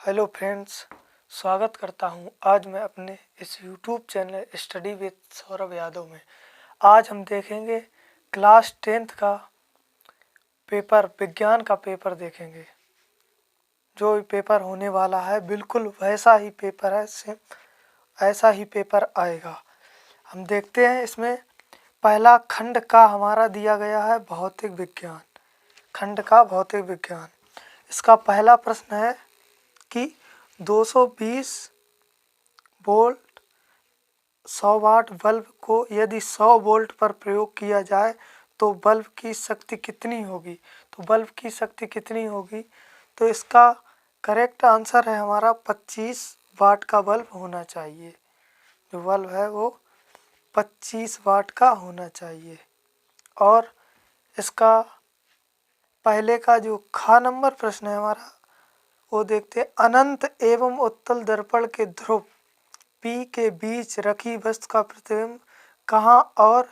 Hello friends, स्वागत करता हूं आज मैं अपने इस YouTube channel study with Saurabh Yadav में। आज हम देखेंगे क्लास 10th का पेपर, विज्ञान का पेपर देखेंगे। जो भी पेपर होने वाला है बिल्कुल वैसा ही पेपर है, सेम ऐसा ही पेपर आएगा। हम देखते हैं इसमें पहला खंड का हमारा दिया गया है भौतिक विज्ञान, खंड का भौतिक विज्ञान। इसका पहला प्रश्न है कि 220 वोल्ट 100 वाट बल्ब को यदि 100 वोल्ट पर प्रयोग किया जाए तो बल्ब की शक्ति कितनी होगी। तो बल्ब की शक्ति कितनी होगी, तो इसका करेक्ट आंसर है हमारा 25 वाट का बल्ब होना चाहिए। जो बल्ब है वो 25 वाट का होना चाहिए। और इसका पहले का जो खा नंबर प्रश्न है हमारा, वो देखते हैं। अनंत एवं उत्तल दर्पण के ध्रुव P के बीच रखी वस्तु का प्रतिबिंब कहाँ और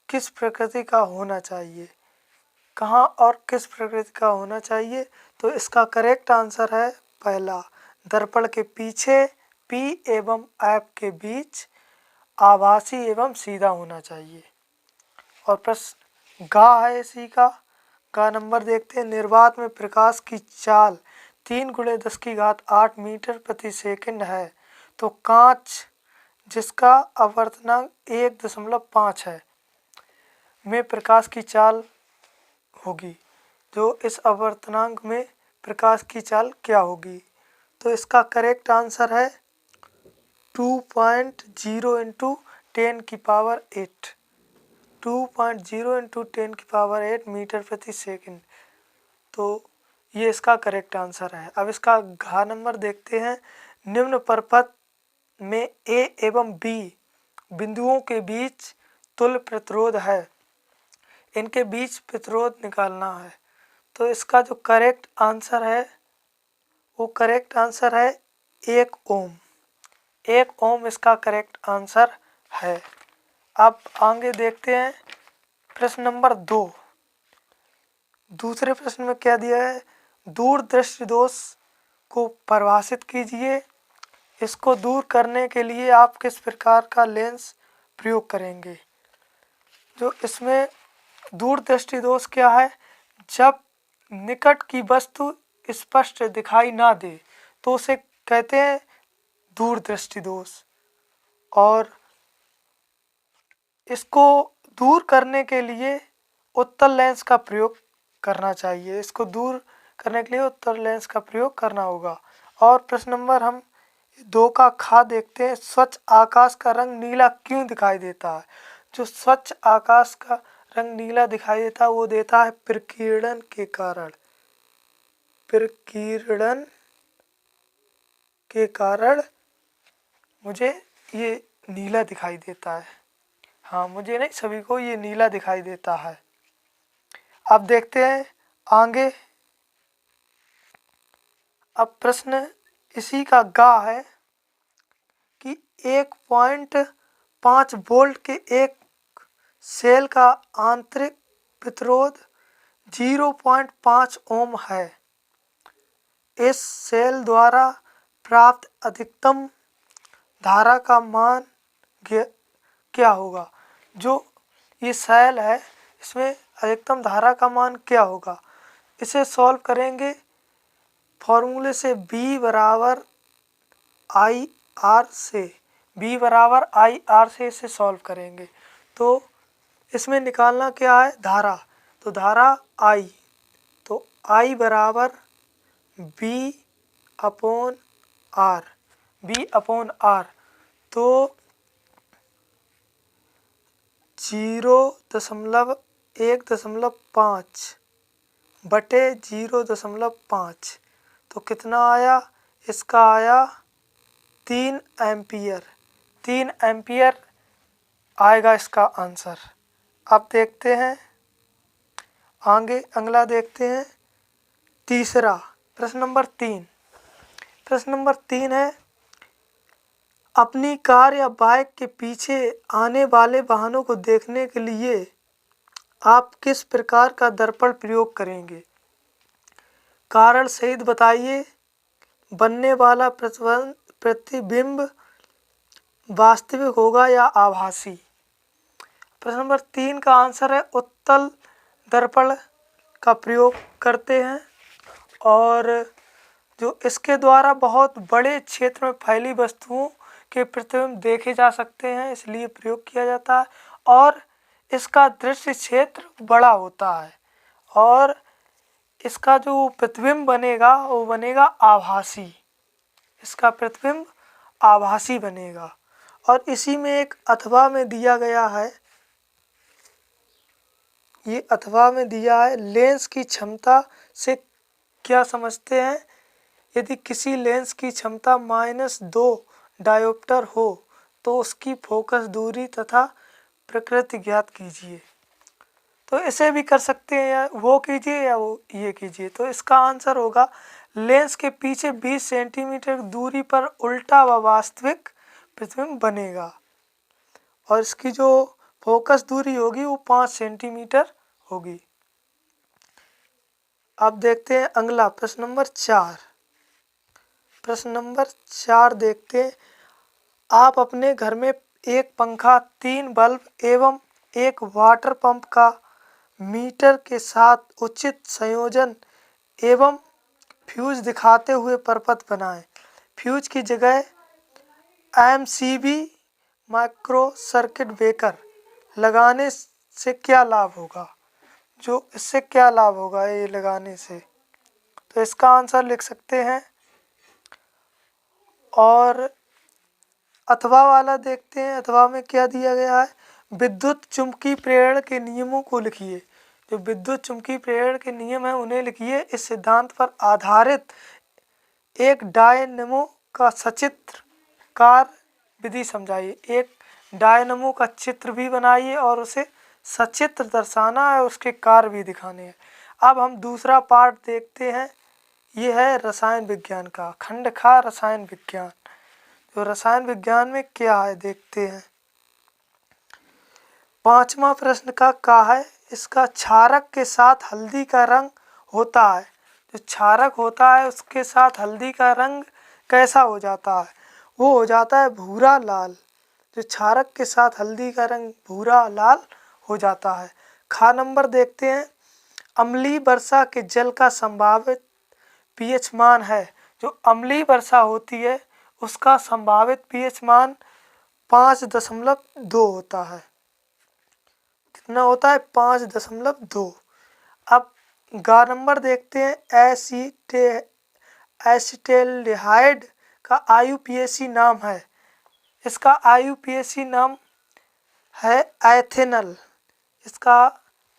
किस प्रकृति का होना चाहिए। कहाँ और किस प्रकृति का होना चाहिए, तो इसका करेक्ट आंसर है पहला, दर्पण के पीछे P एवं F के बीच आभासी एवं सीधा होना चाहिए। और प्रश्न गा है इसी का। गा नंबर देखते हैं। निर्वात में प्रकाश की चाल 3 × 10⁸ मीटर प्रति सेकंड है, तो कांच जिसका अपवर्तनांक 1.5 है में प्रकाश की चाल होगी। जो इस अपवर्तनांक में प्रकाश की चाल क्या होगी, तो इसका करेक्ट आंसर है 2.0 × 10⁸ 2.0 × 10⁸ मीटर प्रति सेकंड। तो ये इसका करेक्ट आंसर है। अब इसका घ नंबर देखते हैं। निम्न परपथ में A एवं B बिंदुओं के बीच तुल्य प्रतिरोध है, इनके बीच प्रतिरोध निकालना है। तो इसका जो करेक्ट आंसर है वो करेक्ट आंसर है 1 ओम। 1 ओम इसका करेक्ट आंसर है। अब आगे देखते हैं प्रश्न नंबर 2। दूसरे प्रश्न में क्या दिया है। दूरदृष्टि दोष को परिभाषित कीजिए। इसको दूर करने के लिए आप किस प्रकार का लेंस प्रयोग करेंगे। जो इसमें दूरदृष्टि दोष क्या है, जब निकट की वस्तु स्पष्ट दिखाई ना दे तो उसे कहते हैं दूरदृष्टि दोष। और इसको दूर करने के लिए उत्तल लेंस का प्रयोग करना चाहिए। इसको दूर करने के लिए उत्तल लेंस का प्रयोग करना होगा। और प्रश्न नंबर हम 2 का खा देखते हैं। स्वच्छ आकाश का रंग नीला क्यों दिखाई देता है। जो स्वच्छ आकाश का रंग नीला दिखाई देता है वो देता है प्रकीर्णन के कारण। प्रकीर्णन के कारण मुझे ये नीला दिखाई देता है। हाँ, मुझे नहीं, सभी को ये नीला दिखाई देता है। अब देखते हैं आगे। अब प्रश्न इसी का गा है कि 1.5 वोल्ट के एक सेल का आंतरिक प्रतिरोध 0.5 ओम है। इस सेल द्वारा प्राप्त अधिकतम धारा का मान क्या होगा। जो ये सेल है इसमें अधिकतम धारा का मान क्या होगा। इसे सॉल्व करेंगे फॉर्मूले से B बराबर आई आर से। B बराबर आई आर से इसे सॉल्व करेंगे तो इसमें निकालना क्या है, धारा। तो धारा I, तो I बराबर B upon R. B upon R तो 0.1.5 बटे 0.5 तो कितना आया। इसका आया 3 एम्पियर। 3 एम्पियर आएगा इसका आंसर। अब देखते हैं आगे, अगला देखते हैं तीसरा प्रश्न नंबर 3। प्रश्न नंबर 3 है अपनी कार या बाइक के पीछे आने वाले वाहनों को देखने के लिए आप किस प्रकार का दर्पण प्रयोग करेंगे। कारण सहित बताइए। बनने वाला प्रतिबिंब वास्तविक होगा या आभासी। प्रश्न नंबर 3 का आंसर है उत्तल दर्पण का प्रयोग करते हैं और जो इसके द्वारा बहुत बड़े क्षेत्र में फैली वस्तुओं के प्रतिबिंब देखे जा सकते हैं, इसलिए प्रयोग किया जाता है और इसका दृश्य क्षेत्र बड़ा होता है और इसका जो प्रतिबिंब बनेगा वो बनेगा आभासी। इसका प्रतिबिंब आभासी बनेगा। और इसी में एक अथवा में दिया गया है, ये अथवा में दिया है लेंस की क्षमता से क्या समझते हैं। यदि किसी लेंस की क्षमता -2 डायोप्टर हो तो उसकी फोकस दूरी तथा प्रकृति ज्ञात कीजिए। तो इसे भी कर सकते हैं, या वो कीजिए या वो ये कीजिए। तो इसका आंसर होगा लेंस के पीछे 20 सेंटीमीटर दूरी पर उल्टा व वास्तविक प्रतिबिंब बनेगा और इसकी जो फोकस दूरी होगी वो 5 सेंटीमीटर होगी। अब देखते हैं अगला प्रश्न नंबर 4। प्रश्न नंबर 4 देखते हैं, आप अपने घर में एक पंखा, 3 बल्ब एवं एक वाटर पंप का मीटर के साथ उचित संयोजन एवं फ्यूज दिखाते हुए परपथ बनाएं। फ्यूज की जगह MCB माइक्रो सर्किट ब्रेकर लगाने से क्या लाभ होगा। जो इससे क्या लाभ होगा ये लगाने से, तो इसका आंसर लिख सकते हैं। और अथवा वाला देखते हैं, अथवा में क्या दिया गया है, विद्युत चुंबकीय प्रेरण के नियमों को लिखिए। जो विद्युत चुंबकीय प्रेरण के नियम हैं उन्हें लिखिए। इस सिद्धांत पर आधारित एक डायनेमो का सचित्र कार्य विधि समझाइए। एक डायनेमो का चित्र भी बनाइए और उसे सचित्र दर्शाना है, उसके कार्य भी दिखाने हैं। अब हम दूसरा पार्ट देखते हैं, ये है रसायन विज्ञान का खंड खा रसायन विज्ञान। तो रसायन विज्ञान में क्या है देखते हैं। 5वां प्रश्न का है, इसका क्षारक के साथ हल्दी का रंग होता है। जो क्षारक होता है उसके साथ हल्दी का रंग कैसा हो जाता है, वो हो जाता है भूरा लाल। जो क्षारक के साथ हल्दी का रंग भूरा लाल हो जाता है। खा नंबर देखते हैं, अम्लीय वर्षा के जल का संभावित pH मान है। जो अम्लीय वर्षा होती है उसका संभावित pH मान 5.2 होता है। कितना होता है, 5.2। अब गा नंबर देखते हैं, एसिटेल्डिहाइड का IUPAC नाम है। इसका IUPAC नाम है एथेनल। इसका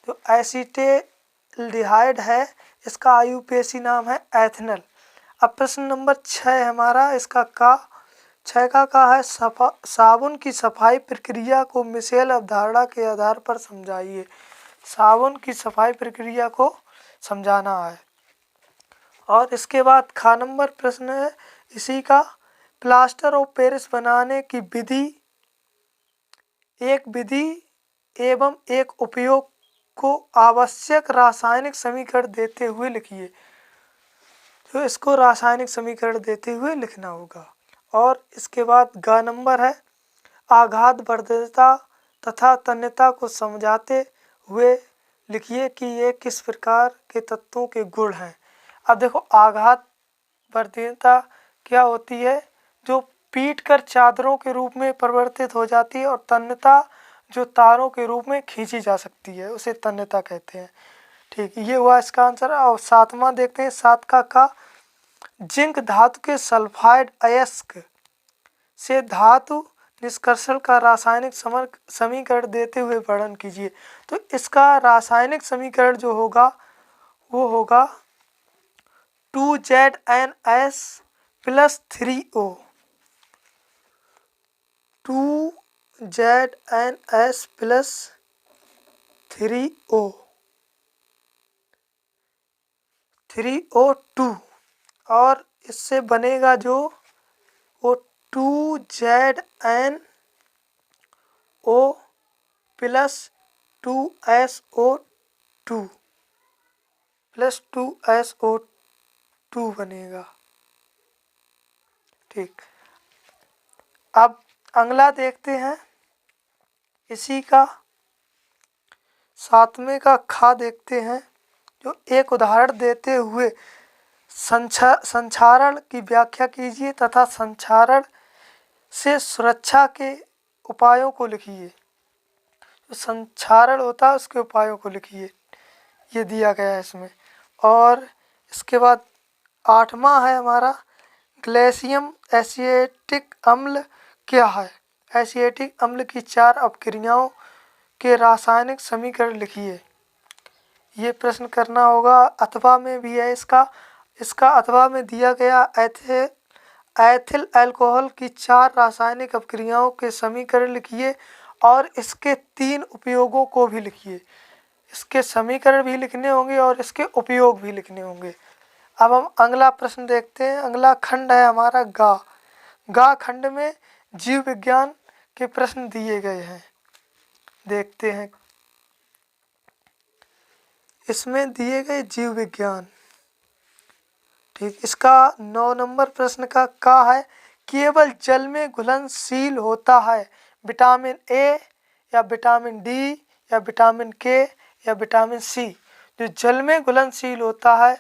जो एसिटेल्डिहाइड है इसका IUPAC नाम है एथेनल। अब प्रश्न नंबर 6 हमारा, इसका का 6 का है, साबुन की सफाई प्रक्रिया को मिशेल अवधारणा के आधार पर समझाइए। साबुन की सफाई प्रक्रिया को समझाना है। और इसके बाद खा नंबर प्रश्न है इसी का, प्लास्टर ऑफ पेरिस बनाने की विधि, एक विधि एवं एक उपयोग को आवश्यक रासायनिक समीकरण देते हुए लिखिए। तो इसको रासायनिक समीकरण देते हुए लिखना होगा। और इसके बाद ग नंबर है, आघात वर्धनता तथा तन्यता को समझाते हुए लिखिए कि ये किस प्रकार के तत्वों के गुण हैं। अब देखो, आघात वर्धनता क्या होती है, जो पीट कर चादरों के रूप में परिवर्तित हो जाती है, और तन्यता जो तारों के रूप में खींची जा सकती है उसे तन्यता कहते हैं। ठीक, ये हुआ इसका आंसर। और 7वां देखते हैं, 7 का जिंक धातु के सल्फाइड अयस्क से धातु निष्कर्षण का रासायनिक समीकरण देते हुए वर्णन कीजिए। तो इसका रासायनिक समीकरण जो होगा वो होगा 2ZnS + 3O। 2ZnS + 3O 3O2। और इससे बनेगा जो वो 2ZnO + 2SO2 बनेगा। ठीक, अब अगला देखते हैं इसी का 7वें का खा देखते हैं, जो एक उदाहरण देते हुए संचारण की व्याख्या कीजिए तथा संचारण से सुरक्षा के उपायों को लिखिए। जो संचारण होता है उसके उपायों को लिखिए, ये दिया गया है इसमें। और इसके बाद 8वां है हमारा ग्लेशियम एसिटिक अम्ल क्या है। एसिटिक अम्ल की 4 अपक्रियाओं के रासायनिक समीकरण लिखिए। ये प्रश्न करना होगा, अथवा में भी है इसका अथवा में दिया गया एथिल अल्कोहल की 4 रासायनिक अपक्रियाओं के समीकरण लिखिए और इसके 3 उपयोगों को भी लिखिए। इसके समीकरण भी लिखने होंगे और इसके उपयोग भी लिखने होंगे। अब हम अगला प्रश्न देखते हैं। अगला खंड है हमारा गा खंड में जीव विज्ञान के प्रश्न दिए गए हैं, देखते हैं। इसमें दिए गए जीव विज्ञान, ठीक, इसका 9 नंबर प्रश्न का है केवल जल में घुलनशील होता है विटामिन ए या विटामिन डी या विटामिन के या विटामिन सी। जो जल में घुलनशील होता है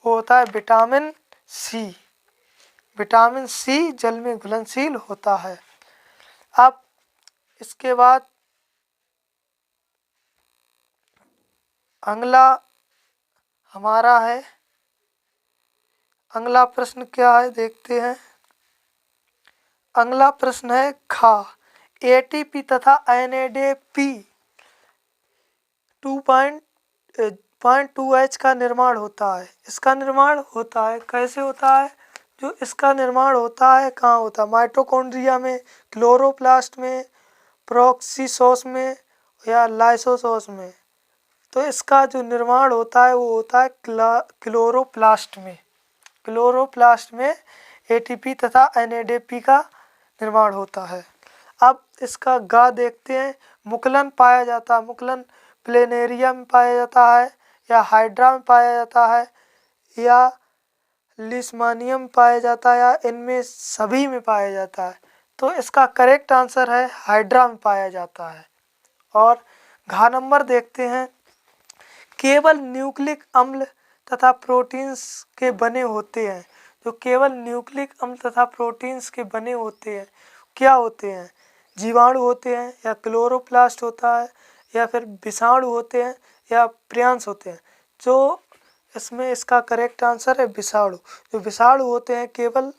वो होता है विटामिन सी। विटामिन सी जल में घुलनशील होता है। अब इसके बाद अगला हमारा है, अगला प्रश्न क्या है देखते हैं। अगला प्रश्न है खा एटीपी तथा एनएडीपी 2.2H का निर्माण होता है। इसका निर्माण होता है कैसे होता है? जो इसका निर्माण होता है कहाँ होता है? माइटोकॉन्ड्रिया में, क्लोरोप्लास्ट में, प्रोक्सिसोस में या लाइसोसोस में। तो इसका जो निर्माण होता है वो होता है क्लोरोप्लास्ट में। क्लोरोप्लास्ट में एटीपी तथा एनएडीपी का निर्माण होता है। अब इसका गा देखते हैं। मुकुलन पाया जाता है, मुकुलन प्लेनेरिया में पाया जाता है या हाइड्रा में पाया जाता है या लिस्मानियम पाया जाता है या इनमें सभी में पाया जाता है। तो इसका करेक्ट आंसर है हाइड्रा में पाया जाता है। और घा नंबर देखते हैं। केवल न्यूक्लिक अम्ल तथा प्रोटीन्स के बने होते हैं। जो केवल न्यूक्लिक अम्ल तथा प्रोटीन्स के बने होते हैं क्या होते हैं? जीवाणु होते हैं या क्लोरोप्लास्ट होता है या फिर विषाणु होते हैं या प्रियांश होते हैं। जो इसमें इसका करेक्ट आंसर है विषाणु। जो विषाणु होते हैं केवल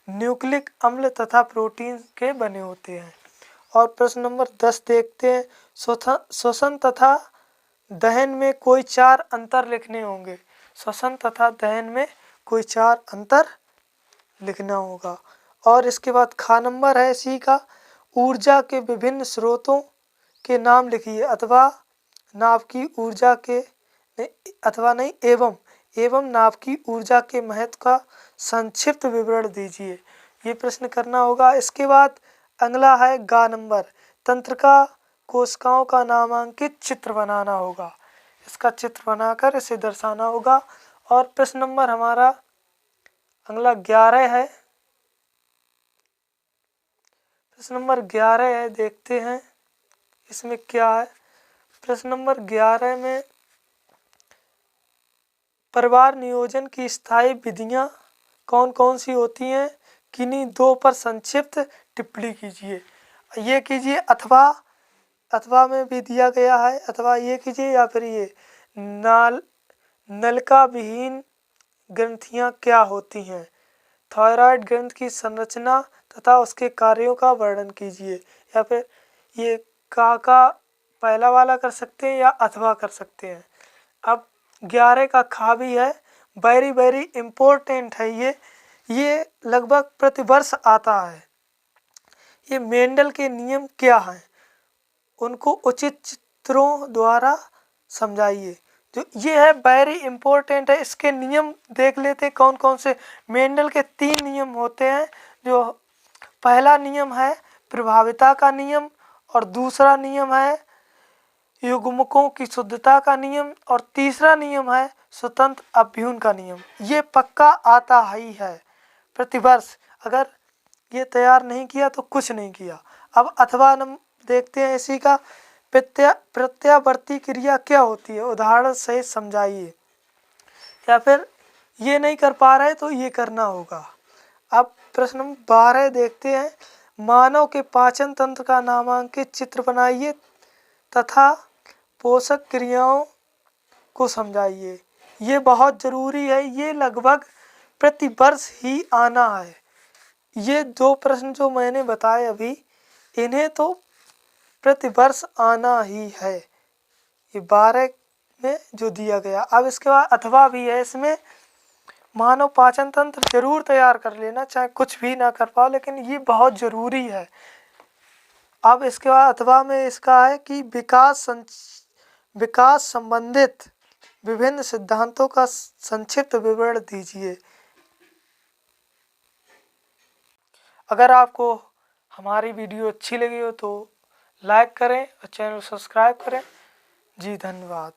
न्यूक्लिक अम्ल तथा प्रोटीन के बने होते हैं। और प्रश्न नंबर 10 देखते हैं। श्वसन तथा दहन में कोई 4 अंतर लिखने होंगे। श्वसन तथा दहन में कोई 4 अंतर लिखना होगा। और इसके बाद खा नंबर है सी का ऊर्जा के विभिन्न स्रोतों के नाम लिखिए अथवा नाभ की ऊर्जा के एवं नाभ की ऊर्जा के महत्व का संक्षिप्त विवरण दीजिए। ये प्रश्न करना होगा। इसके बाद अगला है गा नंबर तंत्रिका कोशिकाओं का नामांकित चित्र बनाना होगा। इसका चित्र बनाकर इसे दर्शाना होगा। और प्रश्न नंबर हमारा अगला 11 है। प्रश्न नंबर 11 है, देखते हैं इसमें क्या है। प्रश्न नंबर 11 में परिवार नियोजन की स्थायी विधियां कौन कौन सी होती हैं? किन्हीं 2 पर संक्षिप्त टिप्पणी कीजिए। ये कीजिए अथवा में भी दिया गया है, अथवा ये कीजिए या फिर ये नलिका विहीन ग्रंथियां क्या होती हैं? थायराइड ग्रंथ की संरचना तथा उसके कार्यों का वर्णन कीजिए। या फिर ये का पहला वाला कर सकते हैं या अथवा कर सकते हैं। अब 11 का खा भी है, वेरी इम्पोर्टेंट है ये लगभग प्रतिवर्ष आता है। ये मेंडल के नियम क्या हैं उनको उचित चित्रों द्वारा समझाइए। जो ये है वेरी इम्पोर्टेंट है। इसके नियम देख लेते हैं कौन कौन से। मेंडल के 3 नियम होते हैं। जो पहला नियम है प्रभाविता का नियम और दूसरा नियम है युग्मकों की शुद्धता का नियम और तीसरा नियम है स्वतंत्र अभ्यून का नियम। ये पक्का आता ही है प्रतिवर्ष। अगर ये तैयार नहीं किया तो कुछ नहीं किया। अब अथवा नम देखते हैं इसी का प्रत्यावर्ती क्रिया क्या होती है, उदाहरण सहित समझाइए। या फिर ये नहीं कर पा रहे तो ये करना होगा। अब प्रश्न नंबर 12 देखते हैं, मानव के पाचन तंत्र का नामांकित चित्र बनाइए तथा पोषक क्रियाओं को समझाइए। ये बहुत ज़रूरी है, ये लगभग प्रति वर्ष ही आना है। ये 2 प्रश्न जो मैंने बताए अभी, इन्हें तो प्रति वर्ष आना ही है। ये 12 में जो दिया गया। अब इसके बाद अथवा भी है, इसमें मानव पाचन तंत्र जरूर तैयार कर लेना, चाहे कुछ भी ना कर पाओ, लेकिन ये बहुत ज़रूरी है। अब इसके बाद अथवा में इसका है कि विकास संबंधित विभिन्न सिद्धांतों का संक्षिप्त विवरण दीजिए। अगर आपको हमारी वीडियो अच्छी लगी हो तो लाइक करें और चैनल सब्सक्राइब करें। जी धन्यवाद।